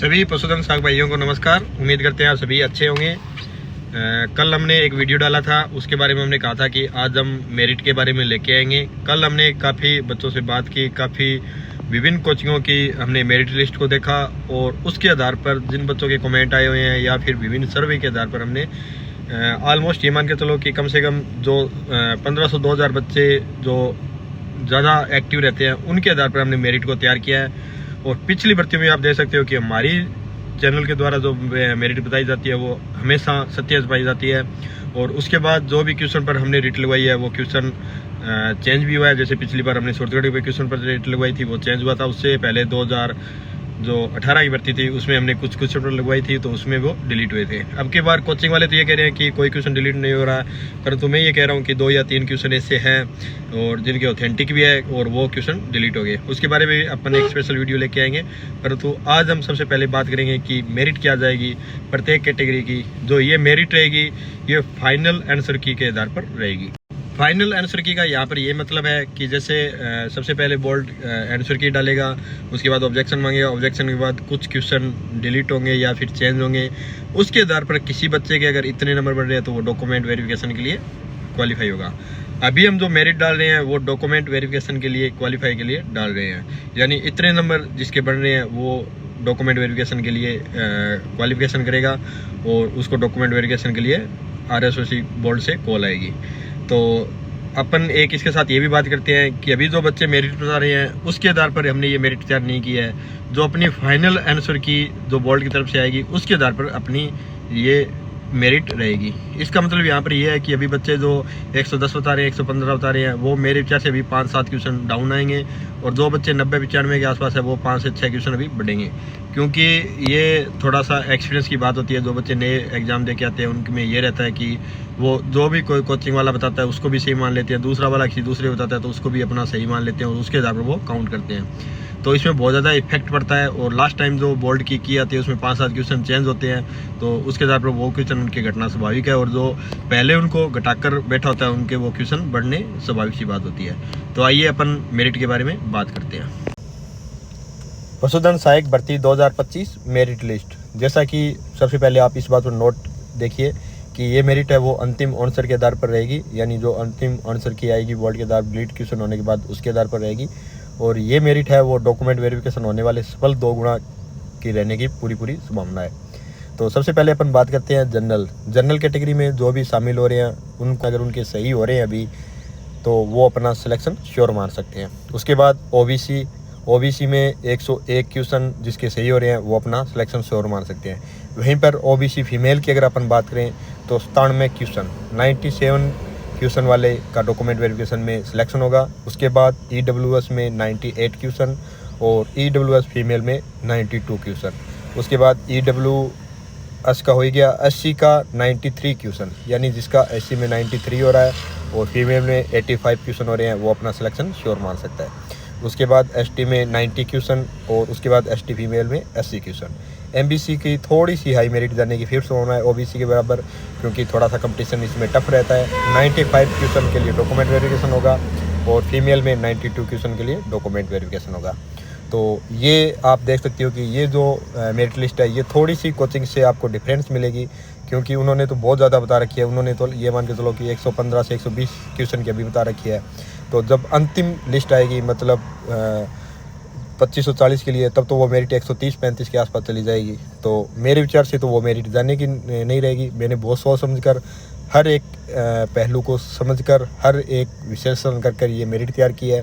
सभी पशुधन साग भाइयों को नमस्कार। उम्मीद करते हैं आप सभी अच्छे होंगे। कल हमने एक वीडियो डाला था, उसके बारे में हमने कहा था कि आज हम मेरिट के बारे में लेके आएंगे। कल हमने काफ़ी बच्चों से बात की, काफ़ी विभिन्न कोचिंगों की हमने मेरिट लिस्ट को देखा और उसके आधार पर जिन बच्चों के कमेंट आए हुए हैं या फिर विभिन्न सर्वे के आधार पर हमने ऑलमोस्ट ये मान के चलो कि कम से कम जो 1500-2000 बच्चे जो ज़्यादा एक्टिव रहते हैं उनके आधार पर हमने मेरिट को तैयार किया है। और पिछली भर्तियों में आप देख सकते हो कि हमारी चैनल के द्वारा जो मेरिट बताई जाती है वो हमेशा सत्य पाई जाती है। और उसके बाद जो भी क्वेश्चन पर हमने रिट लगवाई है वो क्वेश्चन चेंज भी हुआ है। जैसे पिछली बार हमने सूरतगढ़ के क्वेश्चन पर रिट लगवाई थी वो चेंज हुआ था। उससे पहले 2018 की भर्ती थी उसमें हमने कुछ क्वेश्चन पर लगवाई थी तो उसमें वो डिलीट हुए थे। अब की बार कोचिंग वाले तो ये कह रहे हैं कि कोई क्वेश्चन डिलीट नहीं हो रहा है, परंतु मैं ये कह रहा हूँ कि 2 या 3 क्वेश्चन ऐसे हैं और जिनके ऑथेंटिक भी है और वो क्वेश्चन डिलीट हो गए। उसके बारे में अपन एक स्पेशल वीडियो लेके आएंगे। परंतु आज हम सबसे पहले बात करेंगे कि मेरिट क्या जाएगी प्रत्येक कैटेगरी की। जो ये मेरिट रहेगी ये फाइनल आंसर की के आधार पर रहेगी। फाइनल आंसर की का यहाँ पर ये मतलब है कि जैसे सबसे पहले बोर्ड आंसर की डालेगा, उसके बाद ऑब्जेक्शन मांगेगा, ऑब्जेक्शन के बाद कुछ क्वेश्चन डिलीट होंगे या फिर चेंज होंगे। उसके आधार पर किसी बच्चे के अगर इतने नंबर बढ़ रहे हैं तो वो डॉक्यूमेंट वेरिफिकेशन के लिए क्वालिफाई होगा। अभी हम जो मेरिट डाल रहे हैं वो डॉक्यूमेंट वेरिफिकेशन के लिए क्वालिफाई के लिए डाल रहे हैं, यानी इतने नंबर जिसके बढ़ रहे हैं वो डॉक्यूमेंट वेरिफिकेशन के लिए क्वालिफिकेशन करेगा और उसको डॉक्यूमेंट वेरिफिकेशन के लिए RSOC बोर्ड से कॉल आएगी। तो अपन एक इसके साथ ये भी बात करते हैं कि अभी जो बच्चे मेरिट बता रहे हैं उसके आधार पर हमने ये मेरिट तैयार नहीं किया है। जो अपनी फाइनल आंसर की जो बोर्ड की तरफ से आएगी उसके आधार पर अपनी ये मेरिट रहेगी। इसका मतलब यहाँ पर ये है कि अभी बच्चे जो 110 बता रहे हैं, 115 बता रहे हैं, वो मेरे विचार से अभी 5-7 क्वेश्चन डाउन आएंगे और जो बच्चे 90-95 के आसपास है वो 5 से 6 क्वेश्चन अभी बढ़ेंगे। क्योंकि ये थोड़ा सा एक्सपीरियंस की बात होती है। जो बच्चे नए एग्जाम दे के आते हैं उनमें ये रहता है कि वो जो भी कोई कोचिंग वाला बताता है उसको भी सही मान लेते हैं, दूसरा वाला किसी दूसरे बताता है तो उसको भी अपना सही मान लेते हैं और उसके आधार पर वो काउंट करते हैं। तो इसमें बहुत ज़्यादा इफेक्ट पड़ता है। और लास्ट टाइम जो बोर्ड की आती है उसमें 5-7 क्वेश्चन चेंज होते हैं तो उसके आधार पर वो क्वेश्चन उनकी घटना स्वाभाविक है और जो पहले उनको घटाकर बैठा होता है उनके वो क्वेश्चन बढ़ने स्वाभाविक सी बात होती है। तो आइए अपन मेरिट के बारे में बात करते हैं। पशुधन सहायक भर्ती 2025 मेरिट लिस्ट। जैसा कि सबसे पहले आप इस बात पर नोट देखिए कि ये मेरिट है वो अंतिम आंसर के आधार पर रहेगी, यानी जो अंतिम आंसर की आएगी बोर्ड के आधार डिलीट क्वेश्चन होने के बाद उसके आधार पर रहेगी। और ये मेरिट है वो डॉक्यूमेंट वेरिफिकेशन होने वाले सफल 2 गुना की रहने की पूरी संभावना है। तो सबसे पहले अपन बात करते हैं जनरल कैटेगरी में जो भी शामिल हो रहे हैं उनको अगर उनके सही हो रहे हैं अभी तो वो अपना सिलेक्शन श्योर मान सकते हैं। उसके बाद ओबीसी में 101 क्वेश्चन जिसके सही हो रहे हैं वो अपना सिलेक्शन श्योर मान सकते हैं। वहीं पर ओबीसी फीमेल की अगर अपन बात करें तो 97 क्वेश्चन 97 क्वेश्चन वाले का डॉक्यूमेंट वेरिफिकेशन में सिलेक्शन होगा। उसके बाद EWS में 98 क्वेश्चन और EWS फीमेल में 92 क्वेश्चन। उसके बाद EWS का हो गया SC का 93 क्वेश्चन, यानी जिसका SC में 93 हो रहा है और फीमेल में 85 क्वेश्चन हो रहे हैं वो अपना सिलेक्शन श्योर मान सकता है। उसके बाद ST में 90 क्वेश्चन और उसके बाद ST फीमेल में 80 क्वेश्चन। MBC की थोड़ी सी हाई मेरिट जाने की फिर संभावना है OBC के बराबर, क्योंकि थोड़ा सा कंपटीशन इसमें टफ रहता है। 95 क्वेश्चन के लिए डॉक्यूमेंट वेरिफिकेशन होगा और फीमेल में 92 क्वेश्चन के लिए डॉक्यूमेंट वेरिफिकेशन होगा। तो ये आप देख सकते हो कि ये जो मेरिट लिस्ट है ये थोड़ी सी कोचिंग से आपको डिफरेंस मिलेगी, क्योंकि उन्होंने तो बहुत ज़्यादा बता रखी है। उन्होंने तो ये मान के चलो कि 115 से 120 क्वेश्चन की अभी बता रखी है। तो जब अंतिम लिस्ट आएगी मतलब 2540 के लिए तब तो वो मेरिट 130-135 के आसपास चली जाएगी। तो मेरे विचार से तो वो मेरिट जाने की नहीं रहेगी। मैंने बहुत सोच समझकर हर एक पहलू को समझकर हर एक विश्लेषण कर ये मेरिट तैयार की है।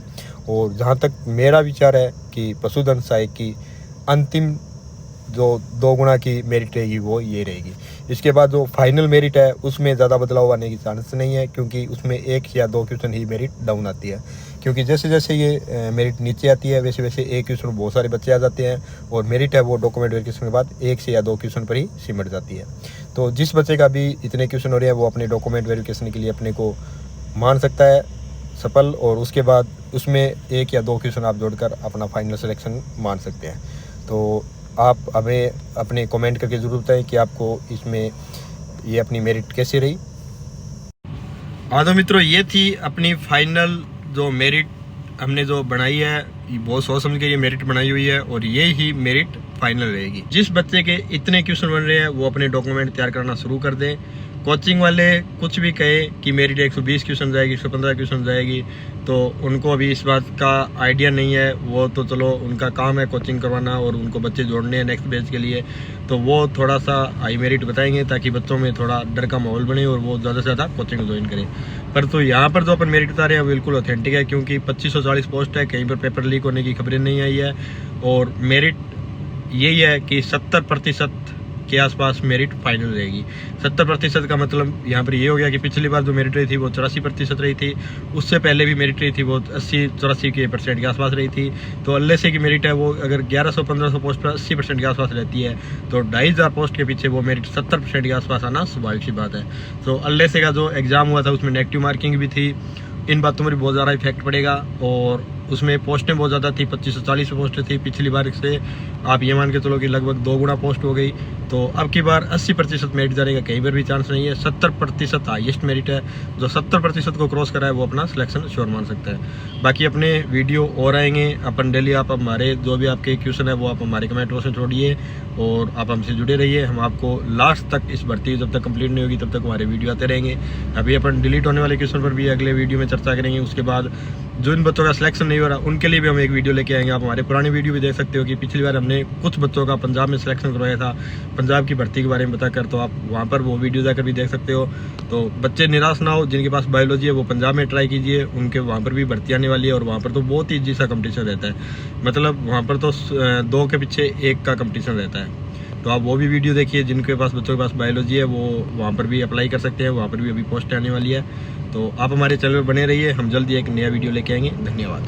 और जहाँ तक मेरा विचार है कि पशुधन सहायक की अंतिम जो 2 गुना की मेरिट रहेगी वो ये रहेगी। इसके बाद जो फाइनल मेरिट है उसमें ज़्यादा बदलाव आने की चांस नहीं है, क्योंकि उसमें 1 या 2 क्वेश्चन ही मेरिट डाउन आती है। क्योंकि जैसे जैसे ये मेरिट नीचे आती है वैसे वैसे 1 क्वेश्चन बहुत सारे बच्चे आ जाते हैं और मेरिट है वो डॉक्यूमेंट वेरिफिकेशन के बाद 1 से या 2 क्वेश्चन पर ही सिमट जाती है। तो जिस बच्चे का भी इतने क्वेश्चन हो रहे हैं वो अपने डॉक्यूमेंट वेरिफिकेशन के लिए अपने को मान सकता है सफल, और उसके बाद उसमें 1 या 2 क्वेश्चन आप जोड़कर अपना फाइनल सिलेक्शन मान सकते हैं। तो आप हमें अपने कमेंट करके ज़रूर बताएं कि आपको इसमें ये अपनी मेरिट कैसी रही। हाँ तो मित्रों ये थी अपनी फाइनल जो मेरिट हमने जो बनाई है, बहुत सोच समझ के ये मेरिट बनाई हुई है और ये ही मेरिट फाइनल रहेगी। जिस बच्चे के इतने क्वेश्चन बन रहे हैं वो अपने डॉक्यूमेंट तैयार करना शुरू कर दें। कोचिंग वाले कुछ भी कहें कि मेरिट 120 क्वेश्चन जाएगी, 115 क्वेश्चन जाएगी, तो उनको अभी इस बात का आइडिया नहीं है। वो तो चलो उनका काम है कोचिंग करवाना और उनको बच्चे जोड़ने हैं नेक्स्ट बैच के लिए, तो वो थोड़ा सा हाई मेरिट बताएंगे ताकि बच्चों में थोड़ा डर का माहौल बने और वो ज़्यादा से ज़्यादा कोचिंग ज्वाइन करें। पर तो यहाँ पर जो अपन मेरिट बता रहे हैं बिल्कुल ऑथेंटिक है, क्योंकि 2540 पोस्ट है, कहीं पर पेपर लीक होने की खबरें नहीं आई है। और मेरिट यही है कि 70% के आसपास मेरिट फाइनल रहेगी। 70% का मतलब यहाँ पर ये हो गया कि पिछली बार जो मेरिट रही थी वो 84% रही थी, उससे पहले भी मेरिट रही थी वो 80-84% के आसपास रही थी। तो अल्ले से की मेरिट है वो अगर 1100-1500 पोस्ट पर 80% के आसपास रहती है, तो 2500 पोस्ट के पीछे वो मेरिट 70% के आसपास आना स्वाभाविक सी बात है। तो अल्ले से का जो एग्ज़ाम हुआ था उसमें नेगेटिव मार्किंग भी थी, इन बातों पर बहुत ज़्यादा इफेक्ट पड़ेगा। और उसमें पोस्टें बहुत ज़्यादा थी, 2540 पोस्टें थी पिछली बार से, आप ये मान के चलो कि लगभग 2 गुना पोस्ट हो गई। तो अब की बार 80% मेरिट जाने का कहीं पर भी चांस नहीं है। 70% हाईएस्ट मेरिट है, जो 70% को क्रॉस करा है वो अपना सिलेक्शन श्योर मान सकता है। बाकी अपने वीडियो और आएंगे अपन डेली, आप हमारे जो भी आपके क्वेश्चन है वो आप हमारे कमेंट बॉक्स में छोड़िए और आप हमसे जुड़े रहिए। हम आपको लास्ट तक इस भर्ती जब तक कंप्लीट नहीं होगी तब तक हमारे वीडियो आते रहेंगे। अभी अपन डिलीट होने वाले क्वेश्चन पर भी अगले वीडियो में चर्चा करेंगे। उसके बाद जो इन बच्चों का सिलेक्शन नहीं हो रहा उनके लिए भी हम एक वीडियो लेके आएंगे। आप हमारे पुरानी वीडियो भी देख सकते हो कि पिछली बार हमने कुछ बच्चों का पंजाब में सिलेक्शन करवाया था, पंजाब की भर्ती के बारे में बताकर, तो आप वहाँ पर वो वीडियो जाकर भी देख सकते हो। तो बच्चे निराश ना हो, जिनके पास बायोलॉजी है वो पंजाब में ट्राई कीजिए, उनके वहाँ पर भी भर्ती आने वाली है और वहाँ पर तो बहुत ही ईजी सा कंपटीशन रहता है, मतलब वहाँ पर तो 2 के पीछे 1 का कंपटीशन रहता है। तो आप वो भी वीडियो देखिए, जिनके पास बच्चों के पास बायोलॉजी है वो वहाँ पर भी अप्लाई कर सकते हैं, वहाँ पर भी अभी पोस्ट आने वाली है। तो आप हमारे चैनल पर बने रहिए, हम जल्दी एक नया वीडियो लेके आएंगे। धन्यवाद।